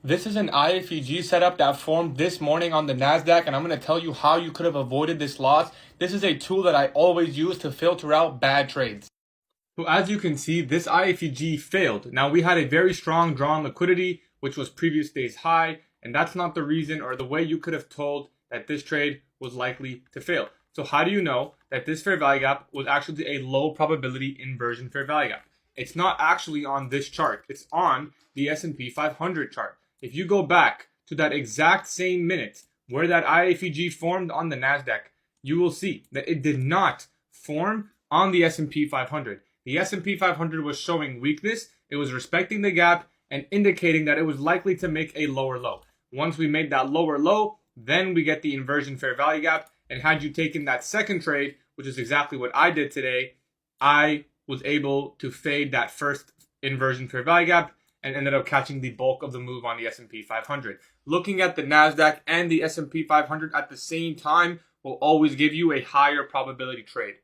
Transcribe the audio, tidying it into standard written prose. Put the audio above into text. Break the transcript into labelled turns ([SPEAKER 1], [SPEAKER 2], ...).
[SPEAKER 1] This is an IFVG setup that formed this morning on the NASDAQ, and I'm going to tell you how you could have avoided this loss. This is a tool that I always use to filter out bad trades. So as you can see, this IFVG failed. Now we had a very strong drawn liquidity, which was previous day's high, and that's not the reason or the way you could have told that this trade was likely to fail. So how do you know that this fair value gap was actually a low probability inversion fair value gap? It's not actually on this chart. It's on the S&P 500 chart. If you go back to that exact same minute where that IFVG formed on the NASDAQ, you will see that it did not form on the S&P 500. The S&P 500 was showing weakness. It was respecting the gap and indicating that it was likely to make a lower low. Once we made that lower low, then we get the inversion fair value gap. And had you taken that second trade, which is exactly what I did today, I was able to fade that first inversion fair value gap and ended up catching the bulk of the move on the S&P 500. Looking at the NASDAQ and the S&P 500 at the same time will always give you a higher probability trade.